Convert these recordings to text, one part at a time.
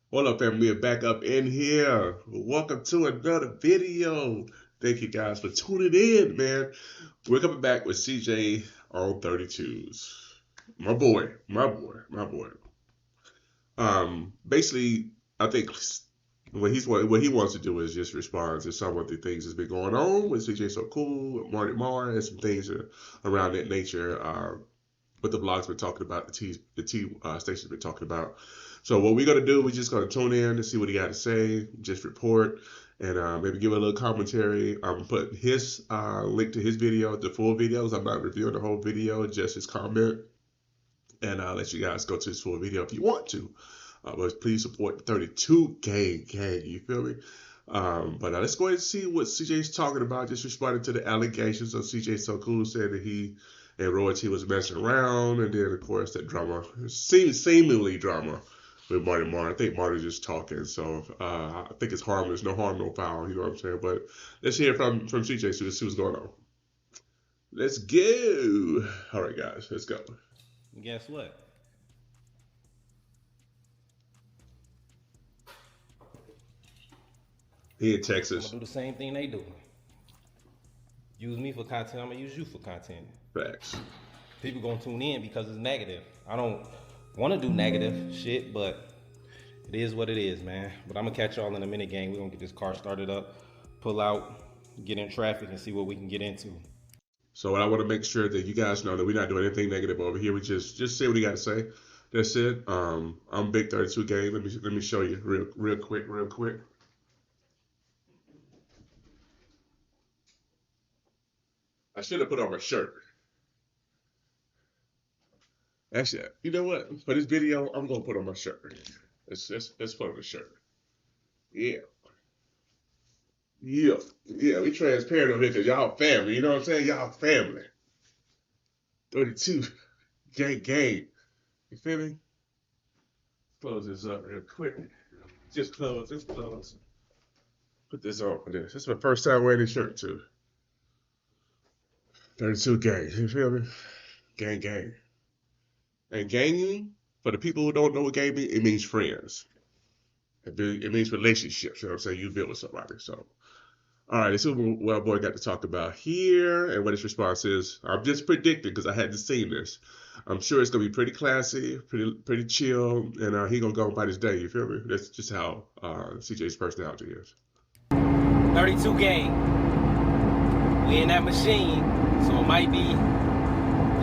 What up, family? We're back up in here. Welcome to another video. Thank you guys for tuning in, man. We're coming back with CJ on 32's. My boy. Basically, I think what he wants to do is just respond to some of the things that's been going on with CJ So Cool, with Marty Marr, and some things around that nature. What the vlog's been talking about, the T station's been talking about. So what we're gonna do, we're just gonna tune in to see what he got to say, just report, and maybe give a little commentary. I'm putting his link to his video, the full videos. I'm not reviewing the whole video, just his comment, and I'll let you guys go to his full video if you want to. But please support the 32 gang. You feel me? But let's go ahead and see what CJ's talking about. Just responding to the allegations of CJ So Cool saying that he and Royalty was messing around, and then of course that drama, seemingly drama with Marty Martin. I think Marty's just talking, so I think it's harmless, no harm, no foul. You know what I'm saying? But let's hear from CJ so let's see what's going on. Let's go. All right, guys, let's go. Guess what? He in Texas. I'm gonna do the same thing they do. Use me for content, I'm gonna use you for content. Facts. People gonna tune in because it's negative. I don't wanna do negative shit, but it is what it is, man. But I'm gonna catch y'all in a minute, gang. We're gonna get this car started up, pull out, get in traffic, and see what we can get into. So I want to make sure that you guys know that we're not doing anything negative over here. We just say what he got to say. That's it. I'm Big 32 Gang. Let me show you real quick. I should have put on my shirt. Actually, you know what? For this video, I'm gonna put on my shirt. Let's put on the shirt. Yeah. We transparent over here because y'all family. You know what I'm saying? Y'all family. 32 gang. You feel me? Close this up real quick. Just close. Put this on for this. This is my first time wearing this shirt too. 32 gang. You feel me? Gang. And ganging, for the people who don't know what gang means, it means friends. It means relationships. You know what I'm saying? You build with somebody. So, all right, let's see what our boy got to talk about here and what his response is. I'm just predicting because I hadn't seen this. I'm sure it's gonna be pretty classy, pretty chill, and he gonna go about his day. You feel me? That's just how CJ's personality is. 32 gang. We in that machine, so it might be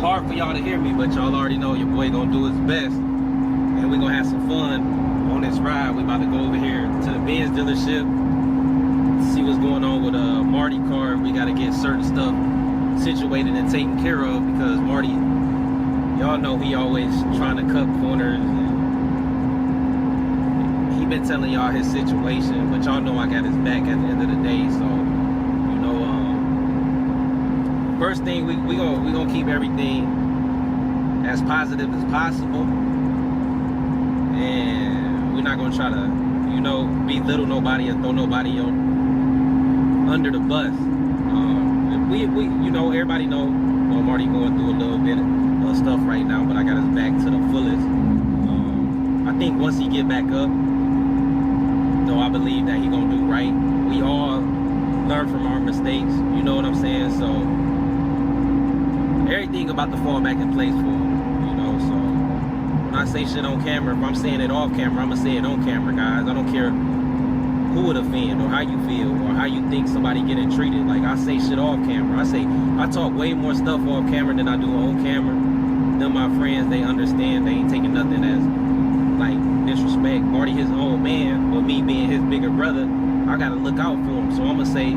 hard for y'all to hear me, but y'all already know your boy gonna do his best, and we gonna have some fun on this ride. We about to go over here to the Benz dealership, see what's going on with Marty car. We gotta get certain stuff situated and taken care of because Marty, y'all know he always trying to cut corners. And he been telling y'all his situation, but y'all know I got his back at the end of the day. So, you know, first thing we gonna keep everything as positive as possible, and we're not gonna try to, you know, belittle nobody or throw nobody under the bus. We you know, everybody know Marty going through a little bit of stuff right now, but I got his back to the fullest. I think once he get back up, though, I believe that he gonna do right. We all learn from our mistakes, you know what I'm saying? So everything about to fall back in place for him, you know. So when I say shit on camera, if I'm saying it off camera, I'm gonna say it on camera, guys. I don't care who would offend or how you feel or how you think somebody getting treated. Like, I say shit off camera. I talk way more stuff off camera than I do on camera. Them my friends, they understand. They ain't taking nothing as like disrespect. Marty his own man, but me being his bigger brother, I gotta look out for him. So I'm gonna say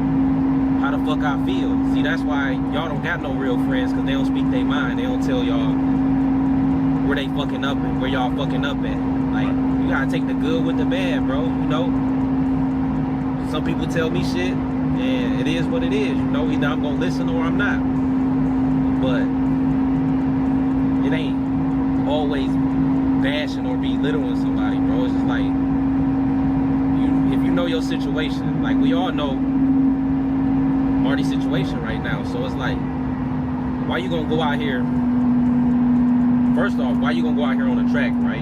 how the fuck I feel. See, that's why y'all don't got no real friends, because they don't speak their mind. They don't tell y'all where they fucking up and where y'all fucking up at. Like, you gotta take the good with the bad, bro. You know, some people tell me shit, and it is what it is. You know, either I'm gonna listen or I'm not. But it ain't always bashing or belittling somebody, bro. It's just like, if you know your situation, like we all know Marty's situation right now. So it's like, why you gonna go out here First off, why you gonna go out here on the track, right?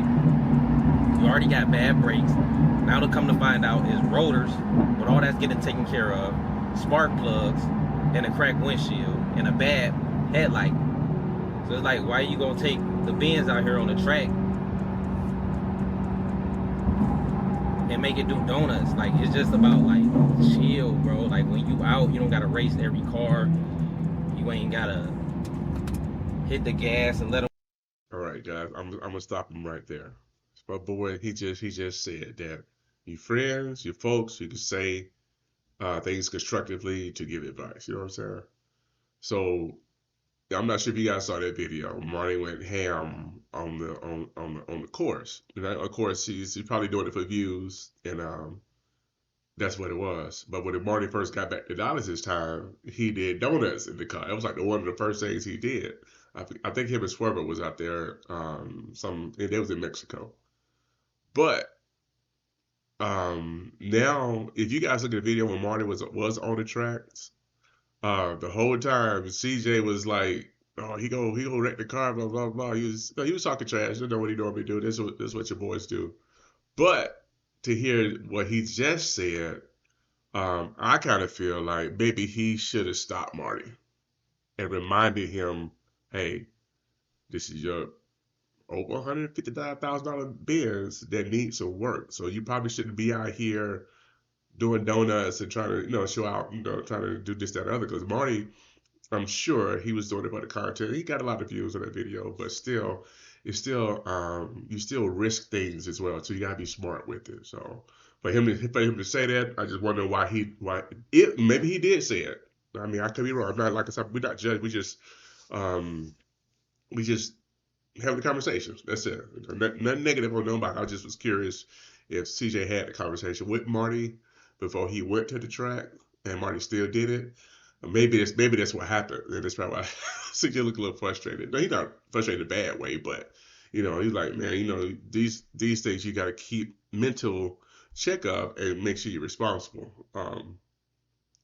You already got bad brakes. Now to come to find out is rotors, but all that's getting taken care of, spark plugs, and a cracked windshield, and a bad headlight. So it's like, why you gonna take the Benz out here on the track and make it do donuts? Like, it's just about, like, chill, bro. Like, when you out, you don't gotta race every car. You ain't gotta hit the gas and let them. All right, guys, I'm gonna stop him right there. My boy, he just said that you friends, your folks, you can say things constructively to give advice. You know what I'm saying? So I'm not sure if you guys saw that video. Marty went ham on the course. Of course, he's probably doing it for views, and that's what it was. But when Marty first got back to Dallas this time, he did donuts in the car. It was like one of the first things he did. I think him and Swerver was out there. They was in Mexico. But now, if you guys look at the video when Marty was on the tracks, the whole time CJ was like, "Oh, he go wreck the car, blah blah blah." He was talking trash. You know what he normally do. This is what your boys do. But to hear what he just said, I kind of feel like maybe he should have stopped Marty and reminded him, "Hey, this is your over $155,000 Benz that needs some work. So you probably shouldn't be out here doing donuts and trying to, show out, trying to do this, that, and other." Because Marty, I'm sure he was doing it for the content. He got a lot of views on that video, but still, you still risk things as well. So you gotta be smart with it. So for him to say that, I just wonder maybe he did say it. I mean, I could be wrong. I'm not, like I said, we're not judged. We just having the conversations. That's it. Nothing negative on nobody. I just was curious if CJ had the conversation with Marty before he went to the track, and Marty still did it. Maybe that's what happened, and that's probably why CJ looked a little frustrated. No, he's not frustrated in a bad way, but he's like, man, these things you got to keep mental checkup and make sure you're responsible. All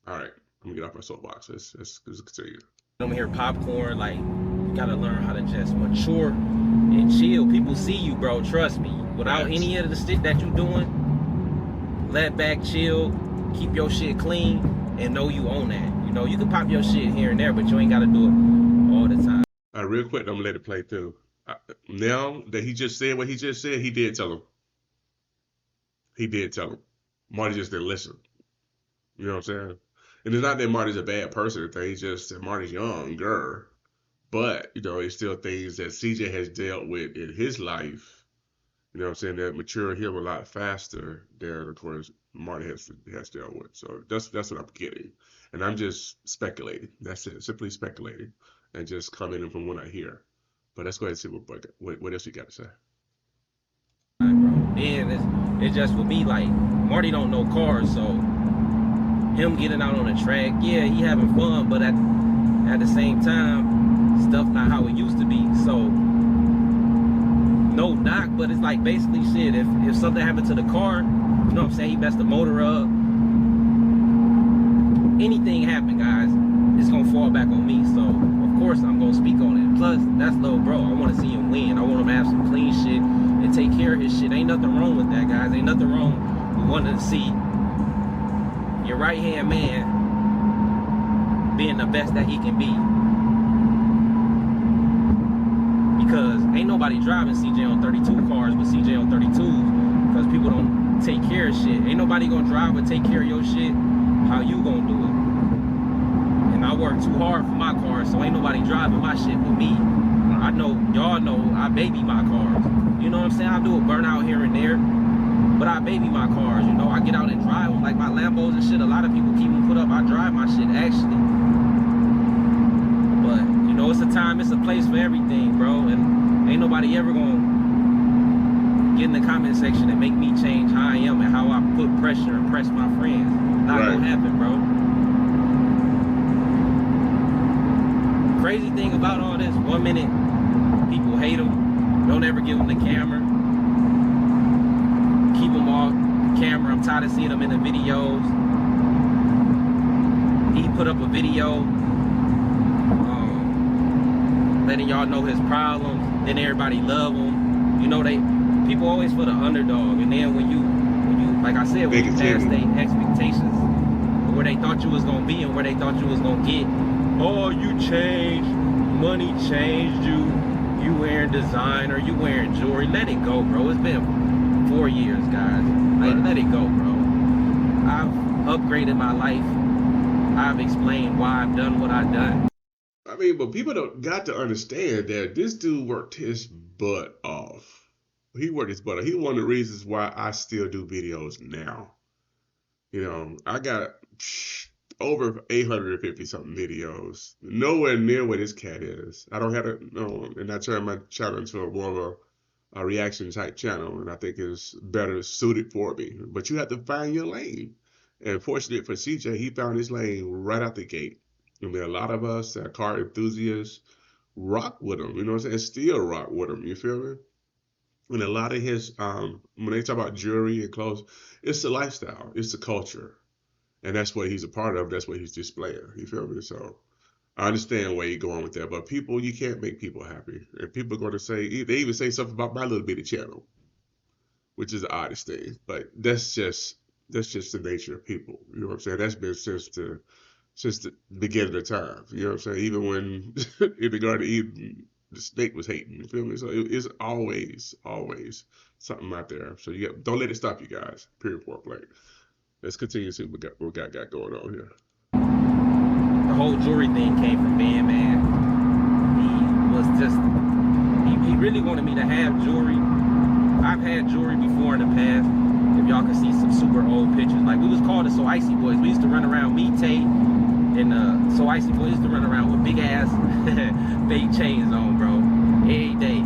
right, I'm gonna get off my soapbox. Let's continue. I'm here popcorn, like, you gotta learn how to just mature and chill. People see you, bro, trust me. Without any of the shit that you doing, let back, chill, keep your shit clean, and know you own that. You can pop your shit here and there, but you ain't gotta do it all the time. Real quick, I'm gonna let it play through. Now that he just said what he just said, he did tell him. He did tell him. Marty just didn't listen. You know what I'm saying? And it's not that Marty's a bad person or anything. It's just that Marty's younger. But, it's still things that CJ has dealt with in his life, you know what I'm saying, that mature him a lot faster than, of course, Marty has dealt with. So that's what I'm getting. And I'm just speculating. That's it. Simply speculating. And just commenting from what I hear. But let's go ahead and see what else you got to say. And it just would be like, Marty don't know cars, so him getting out on the track, yeah, he having fun, but at the same time, stuff not how it used to be. So no knock, but it's like basically shit. If something happened to the car, you know what I'm saying, he messed the motor up. Anything happen, guys, it's gonna fall back on me. So of course I'm gonna speak on it. Plus, that's little bro. I want to see him win. I want him to have some clean shit and take care of his shit. Ain't nothing wrong with that, guys. Ain't nothing wrong with wanting to see your right-hand man being the best that he can be. Because ain't nobody driving CJ on 32 cars with CJ on 32s, because people don't take care of shit. Ain't nobody gonna drive or take care of your shit how you gonna do it. And I work too hard for my car, so ain't nobody driving my shit with me. I know, y'all know, I baby my cars. You know what I'm saying? I do a burnout here and there, but I baby my cars, I get out and drive them, like my Lambos and shit. A lot of people keep them put up. I drive my shit, actually. But, it's a time, it's a place for everything, bro. And ain't nobody ever gonna get in the comment section and make me change how I am and how I put pressure and press my friends. Not gonna happen, bro. Crazy thing about all this, 1 minute people hate him, don't ever give him the camera, keep him off camera. I'm tired of seeing him in the videos. He put up a video letting y'all know his problems. then everybody love them. You know, people always for the underdog, and then when you like I said, when you pass their expectations, where they thought you was gonna be and where they thought you was gonna get, oh, you changed, money changed you, you wearing designer, you wearing jewelry. Let it go, bro. It's been 4 years, guys. Let it go, bro. I've upgraded my life. I've explained why I've done what I've done. I mean, but people don't got to understand that this dude worked his butt off. He worked his butt off. He one of the reasons why I still do videos now. You know, I got over 850 something videos. Nowhere near where this cat is. I don't have to, no, and I turned my channel into more of a reaction type channel, and I think it's better suited for me. But you have to find your lane. And fortunate for CJ, he found his lane right out the gate. I mean, a lot of us that are car enthusiasts rock with him, you know what I'm saying? Still rock with him, you feel me? And a lot of his, when they talk about jewelry and clothes, it's the lifestyle, it's the culture. And that's what he's a part of, that's what he's displaying, you feel me? So I understand where you're going with that, but people, you can't make people happy. And people are going to say, they even say something about my little bitty channel, which is the oddest thing. But that's just the nature of people. You know what I'm saying? That's been since the beginning of time. You know what I'm saying? Even when in the Garden of Eden, the snake was hating. You feel me? So it's always something out there. So don't let it stop you guys. Period. Point blank. Let's continue to see what we got going on here. The whole jewelry thing came from Ben, man. He was just he really wanted me to have jewelry. I've had jewelry before in the past. If y'all can see some super old pictures, like we was called the So Icy Boys. We used to run around, me, Tay, and So Icy Boys used to run around with big ass fake chains on, bro, every day,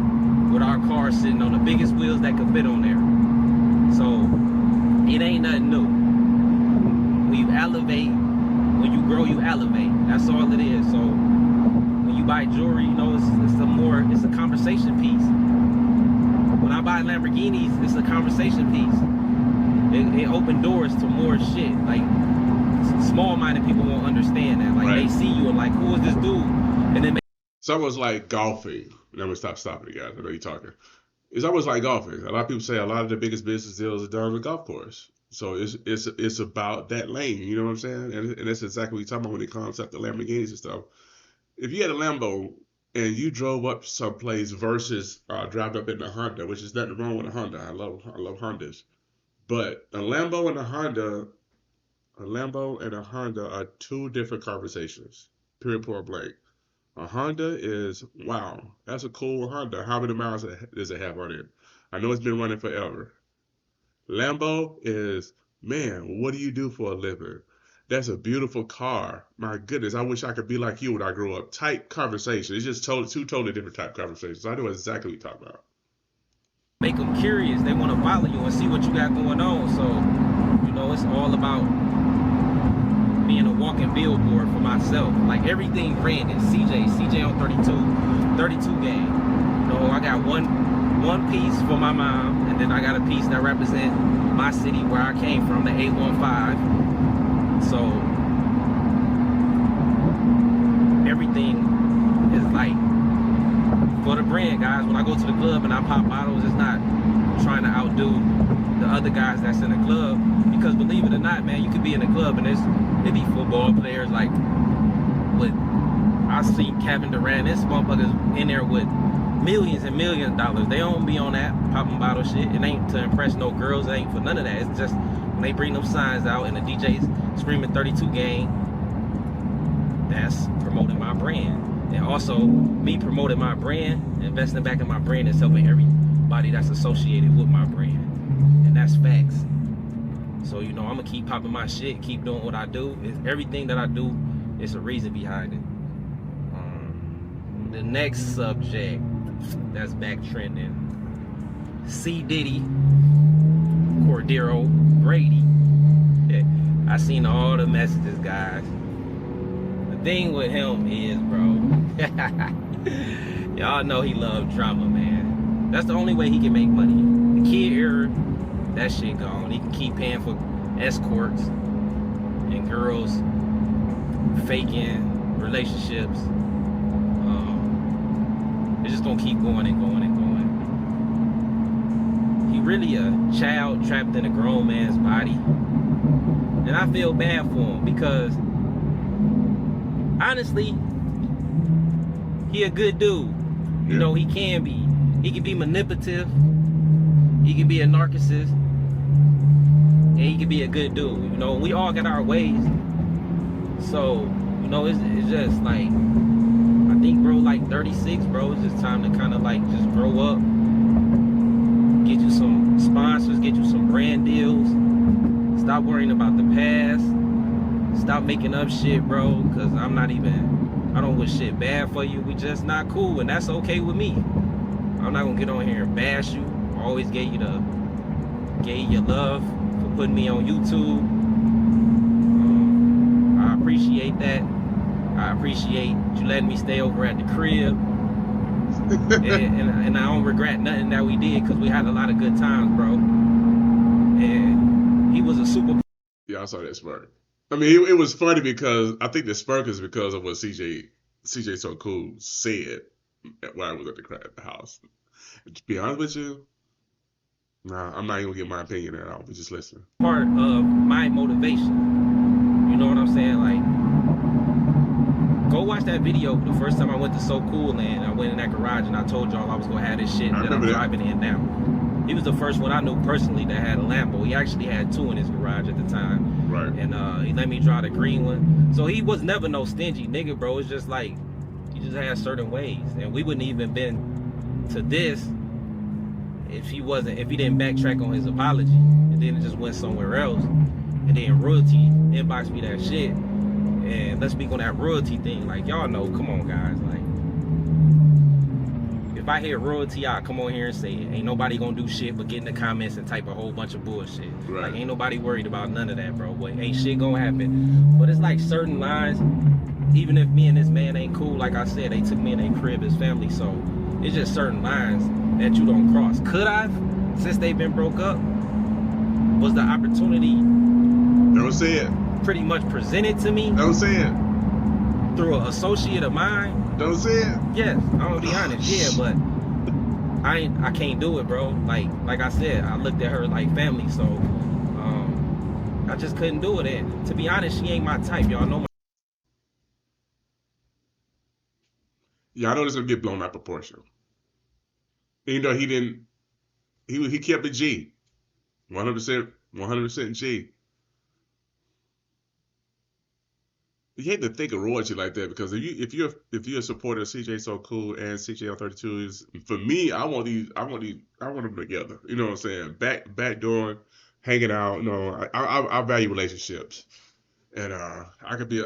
with our car sitting on the biggest wheels that could fit on there. So it ain't nothing new. When you elevate, when you grow, you elevate. That's all it is. So when you buy jewelry, you know, it's a conversation piece. When I buy Lamborghinis, it's a conversation piece. It opened doors to more shit. Like, small-minded people won't understand that. Like, They see you and like, who is this dude? And then it's almost like golfing. Let me stopping you guys. I know you're talking. It's almost like golfing. A lot of people say a lot of the biggest business deals are done on the golf course. So it's about that lane. You know what I'm saying? And that's exactly what you're talking about when it comes up to Lamborghinis and stuff. If you had a Lambo and you drove up someplace versus drive up in a Honda, which is nothing wrong with a Honda. I love Hondas. But a Lambo and a Honda are two different conversations. Period, point blank. A Honda is, wow, that's a cool Honda. How many miles does it have on it? I know it's been running forever. Lambo is, man, what do you do for a living? That's a beautiful car. My goodness, I wish I could be like you when I grew up. Type conversation. It's just two totally different type conversations. I know exactly what you're talking about. Make them curious. They want to follow you and see what you got going on. So, you know, it's all about being a walking billboard for myself. Like everything branded. CJ on 32 gang. You know, I got one piece for my mom, and then I got a piece that represents my city where I came from, the 815. So everything is like for the brand, guys. When I go to the club and I pop bottles, it's not trying to outdo the other guys that's in the club. Because believe it or not, man, you could be in the club and it be football players like I see Kevin Durant. This motherfuckers in there with millions and millions of dollars. They don't be on that popping bottle shit. It ain't to impress no girls. It ain't for none of that. It's just when they bring them signs out and the DJs screaming 32 gang, that's promoting my brand. And also me promoting my brand, investing back in my brand, is helping everybody that's associated with my brand. And that's facts. So, you know, I'm gonna keep popping my shit, keep doing what I do. Everything that I do, it's a reason behind it. The next subject that's back trending: C Diddy, Cordero, Brady. I seen all the messages, guys. The thing with him is, bro, y'all know he loves drama, man. That's the only way he can make money. The kid era, that shit gone. He can keep paying for escorts and girls faking relationships. It's just gonna keep going and going and going. He really a child trapped in a grown man's body. And I feel bad for him because honestly, he a good dude. You know, he can be. He can be manipulative. He can be a narcissist. And he can be a good dude. You know, we all got our ways. So, you know, it's just like, I think, bro, like 36, bro, it's just time to kind of like just grow up. Get you some sponsors, get you some brand deals. Stop worrying about the past. Stop making up shit, bro, because I don't wish shit bad for you. We just not cool, and that's okay with me. I'm not gonna get on here and bash you. I always gave you your love for putting me on YouTube. I appreciate that. I appreciate you letting me stay over at the crib. and I don't regret nothing that we did because we had a lot of good times, bro. And he was a super. Yeah, I saw that smirk. I mean, it was funny because I think the smirk is because of what CJ So Cool said while I was at the house. To be honest with you, nah, I'm not even gonna get my opinion at all. But just listen. Part of my motivation. You know what I'm saying? Like, go watch that video. The first time I went to So Cool Land, I went in that garage and I told y'all I was gonna have this shit that I'm driving in now. He was the first one I knew personally that had a Lambo. He actually had two in his garage at the time. Right. And he let me drive the green one. So he was never no stingy nigga, bro. It's just like, he just had certain ways. And we wouldn't even been to this if he didn't backtrack on his apology. And then it just went somewhere else. And then royalty inboxed me that shit. And let's speak on that royalty thing. Like, y'all know, come on guys, like, if I hear royalty, I'll come on here and say it. Ain't nobody gonna do shit but get in the comments and type a whole bunch of bullshit. Right. Like, ain't nobody worried about none of that, bro. But ain't shit gonna happen. But it's like certain lines, even if me and this man ain't cool, like I said, they took me in their crib as family. So it's just certain lines that you don't cross. Could I, since they've been broke up, was the opportunity Don't say it. pretty much presented to me Don't say it. through an associate of mine? Don't say it. Yes, I'm gonna be honest. Yeah, but I can't do it, bro. Like I said, I looked at her like family, so I just couldn't do it. And to be honest, she ain't my type. Y'all know my. Yeah, I know this gonna get blown out of proportion. You know, he didn't. He kept it G, 100% G. You hate to think of royalty like that because if you're a supporter of CJ So Cool and CJ on 32'S, for me, I want them together. You know what I'm saying? Backdooring, hanging out. You know, I value relationships, and I could be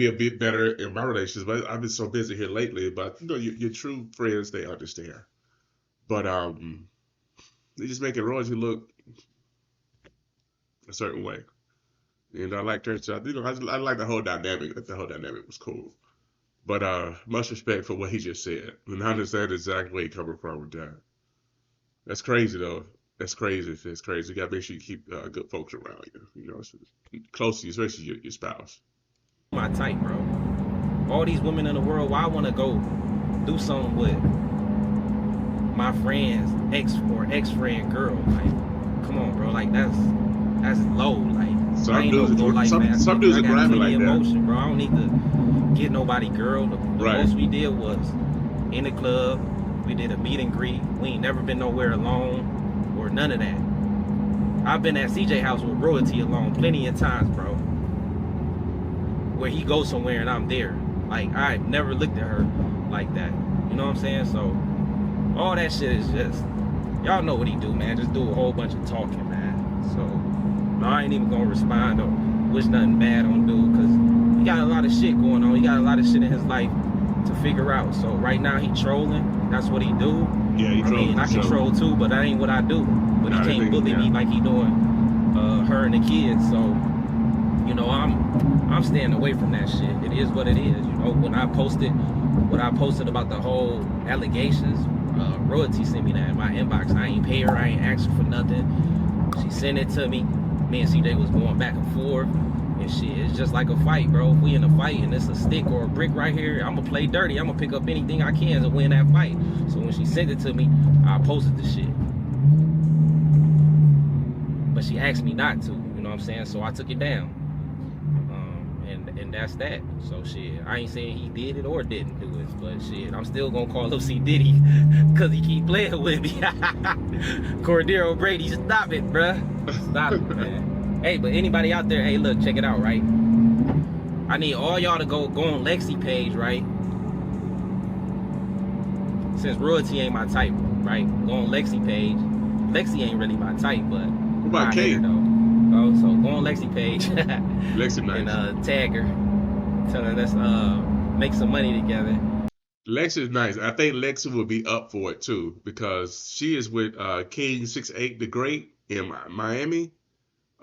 a bit better in my relationships, but I've been so busy here lately. But you know, your true friends, they understand. But they just making royalty look a certain way. And I like her, you know, I like the whole dynamic. The whole dynamic was cool. But much respect for what he just said. And I understand exactly where he coming from with that. That's crazy though. That's crazy. It's crazy. You gotta make sure you keep good folks around you. You know, close to you, especially your spouse. My type, bro. All these women in the world, why I want to go do something with my friend's ex-friend girl? Like, come on, bro. Like that's low. Like. Some dudes are grabbing like emotion, that. Bro. I don't need to get nobody girl. The most we did was in the club. We did a meet and greet. We ain't never been nowhere alone or none of that. I've been at CJ house with royalty alone plenty of times, bro. Where he goes somewhere and I'm there. Like, I never looked at her like that. You know what I'm saying? So all that shit is just, y'all know what he do, man. Just do a whole bunch of talking, man. So no, I ain't even gonna respond or wish nothing bad on dude, because he got a lot of shit going on. He got a lot of shit in his life to figure out. So right now he trolling. That's what he do. Yeah, he trolling. I mean, I can troll too, but that ain't what I do. But he can't bully me like he doing her and the kids. So, you know, I'm staying away from that shit. It is what it is. You know, when I posted about the whole allegations, royalty sent me that in my inbox. I ain't pay her. I ain't asked her for nothing. She sent it to me. Me and CJ was going back and forth. And shit, it's just like a fight, bro. If we in a fight and it's a stick or a brick right here, I'm gonna play dirty. I'm gonna pick up anything I can to win that fight. So when she sent it to me, I posted the shit. But she asked me not to, you know what I'm saying? So I took it down. And that's that. So shit, I ain't saying he did it or didn't do it, but shit, I'm still gonna call him C Diddy because he keep playing with me. Cordero Brady, stop it, bruh. Stop it, man. Hey, but anybody out there, hey, look, check it out, right? I need all y'all to go on Lexi page, right? Since royalty ain't my type, right? Go on Lexi page. Lexi ain't really my type, but What about Kate? Oh, so go on Lexi page. Lexi nice. And tag her. Tell her let's make some money together. Lexi's nice. I think Lexi will be up for it too because she is with King 68 the Great in Miami.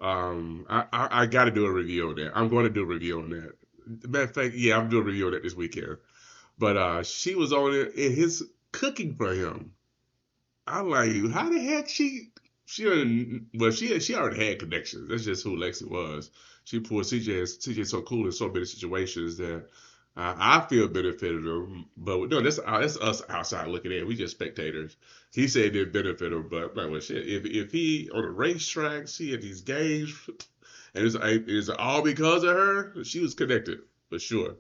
I got to do a review on that. I'm going to do a review on that. Matter of fact, yeah, I'm doing a review on that this weekend. But she was on it in his cooking for him. I'm like, how the heck she already had connections. That's just who Lexi was. She pulled CJ so cool in so many situations that I feel benefited him. But no, that's us outside looking in. We just spectators. He said it did benefit him, but like, well, shit. If he on the racetrack, seeing these games, and it's all because of her, she was connected for sure.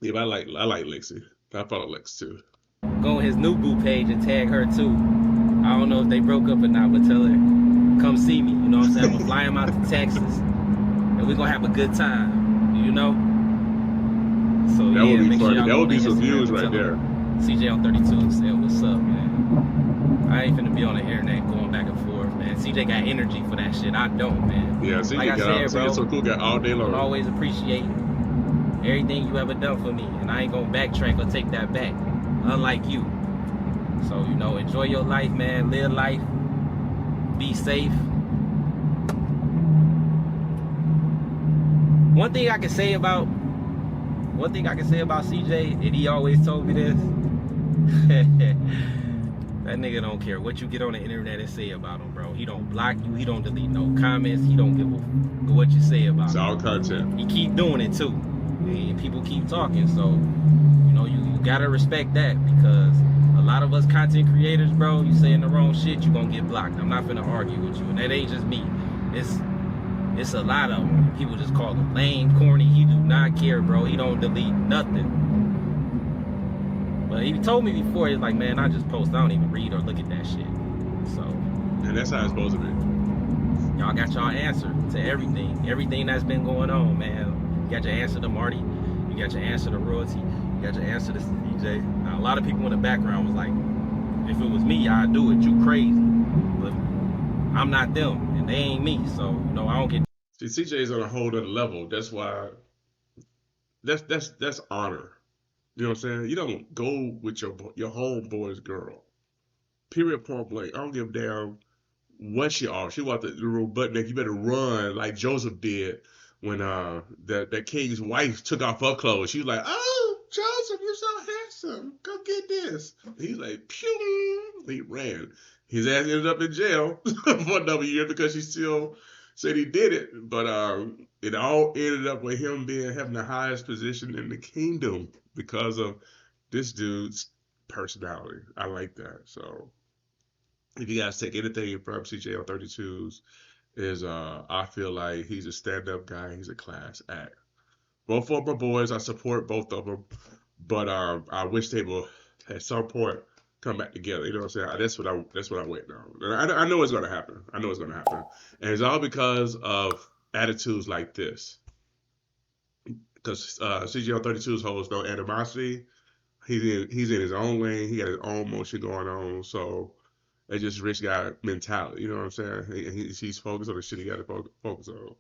Yeah, but I like Lexi. I follow Lex too. Go on his new boo page and tag her too. I don't know if they broke up or not, but tell her, come see me. You know what I'm saying? I'm gonna fly him out to Texas, and we're gonna have a good time. You know? So that yeah, would be make funny. sure That would be Instagram some and views tell right there. CJ on 32 said, "What's up, man? I ain't finna be on the internet going back and forth, man. CJ got energy for that shit. I don't, man. Yeah, CJ like I said, bro, CJ so cool, got all day long. I'll always appreciate everything you ever done for me, and I ain't gonna backtrack or take that back. Unlike you. So, you know, enjoy your life, man. Live life. Be safe. One thing I can say about CJ, and he always told me this, that nigga don't care what you get on the internet and say about him, bro. He don't block you. He don't delete no comments. He don't give a what you say about him. It's all content. He keep doing it too. And people keep talking. So, you know, you gotta respect that because a lot of us content creators, bro, you saying the wrong shit, you gonna get blocked. I'm not finna argue with you. And that ain't just me. It's a lot of them. People just call him lame, corny. He do not care, bro. He don't delete nothing. But he told me before, he's like, man, I just post. I don't even read or look at that shit. So. And that's how it's supposed to be. Y'all got y'all answer to everything. Everything that's been going on, man. You got your answer to Marty. You got your answer to royalty. You got your answer to CJ. Now, a lot of people in the background was like, if it was me, I'd do it. You crazy. But I'm not them, and they ain't me. So, you know, I don't get. See, CJ's on a whole other level. That's why. That's honor. You know what I'm saying? You don't go with your homeboy's girl. Period. Point blank. I don't give a damn what she off. She want the little butt neck. You better run like Joseph did when that king's wife took off her clothes. She was like, "Oh, Joseph, you're so handsome. Go get this." He's like, "Pew!" He ran. His ass ended up in jail for another year because she still said he did it. But it all ended up with him having the highest position in the kingdom because of this dude's personality. I like that. So if you guys take anything from CJ on 32's, is I feel like he's a stand-up guy. He's a class act. Both of my boys, I support both of them, but I wish they will at some point come back together. You know what I'm saying? That's what I wait on. I know it's gonna happen. I know it's gonna happen, and it's all because of attitudes like this. Because CJ on 32's holds no animosity. He's in his own lane. He got his own motion going on. So it's just rich guy mentality. You know what I'm saying? He's focused on the shit he got to focus on.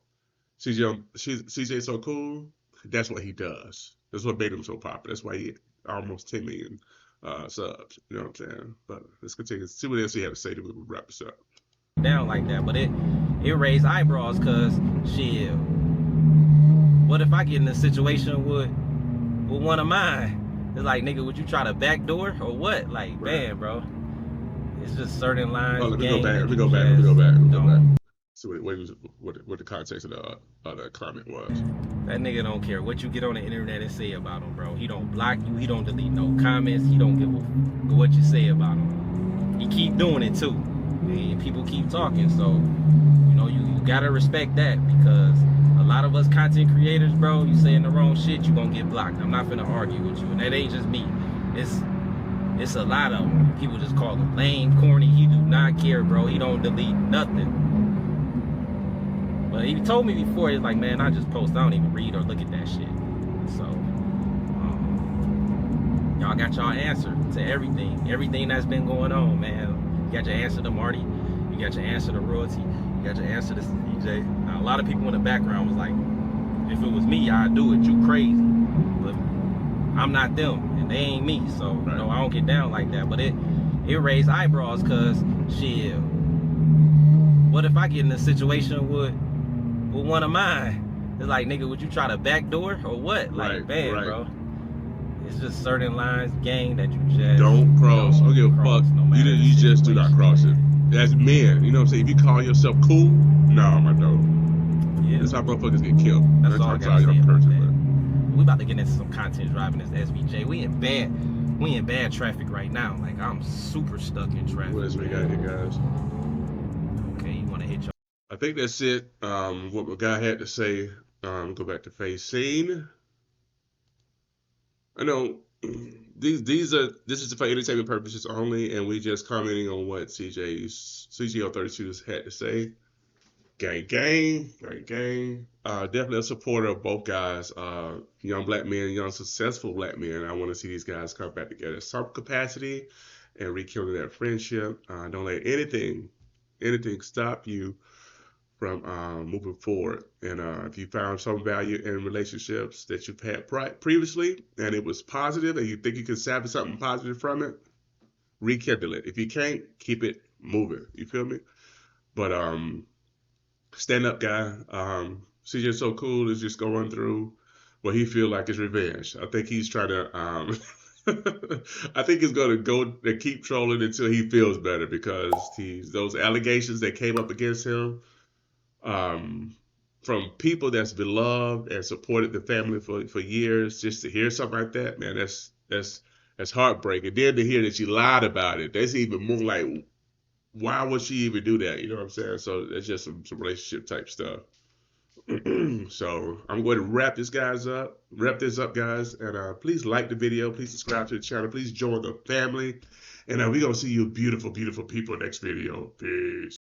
CJ's so cool. That's what he does. That's what made him so popular. That's why he almost 10 million subs. You know what I'm saying? But let's continue. See what else he had to say to wrap this up. Down like that, but it raised eyebrows because shit. What if I get in a situation with one of mine? It's like, nigga, would you try to backdoor or what? Like, right. Man, bro. It's just certain lines. Oh, let me go back. So what the context of the comment was. That nigga don't care what you get on the internet and say about him, bro. He don't block you. He don't delete no comments. He don't give a what you say about him. He keep doing it too, and people keep talking. So you gotta respect that, because a lot of us content creators, bro, you saying the wrong shit, you gonna get blocked. I'm not finna argue with you, and that ain't just me. It's a lot of them. People just call him lame, corny. He do not care, bro. He don't delete nothing. But he told me before, he's like, man, I just post. I don't even read or look at that shit. So, y'all got y'all answer to everything that's been going on, man. You got your answer to Marty. You got your answer to Royalty. You got your answer to CJ. Now, a lot of people in the background was like, if it was me, I'd do it. You crazy. But I'm not them, and they ain't me. So, I don't get down like that. But it raised eyebrows, because, shit, what if I get in a situation with one of mine? It's like, nigga, would you try to backdoor or what? Like, bro. It's just certain lines, gang, that you just don't cross. Don't give a fuck. No, you just do not cross it. As men, you know what I'm saying? If you call yourself cool, no, my dog. Yeah. That's how motherfuckers get killed. That's all I gotta say about that. We about to get into some content driving this SVJ. We in bad traffic right now. Like, I'm super stuck in traffic. What else we got here, guys? Okay, you want to hit your... I think that's it. What my guy had to say. Go back to face scene. I know this is for entertainment purposes only, and we just commenting on what CGO 32's had to say. Gang. Definitely a supporter of both guys. Young black men, young successful black men. I want to see these guys come back together in some capacity and rekindle that friendship. Don't let anything stop you from moving forward. And if you found some value in relationships that you've had previously and it was positive, and you think you can salvage something positive from it, rekindle it. If you can't, keep it moving. You feel me? But stand up guy. CJ's so cool is just going through what he feel like is revenge. I think he's trying to I think he's gonna go and keep trolling until he feels better, because those allegations that came up against him from people that's beloved and supported the family for years, just to hear something like that, man, that's heartbreaking. Then to hear that she lied about it, that's even more like, why would she even do that? You know what I'm saying? So that's just some relationship type stuff. So I'm going to wrap this up, guys. And please like the video. Please subscribe to the channel. Please join the family. And we're going to see you beautiful, beautiful people next video. Peace.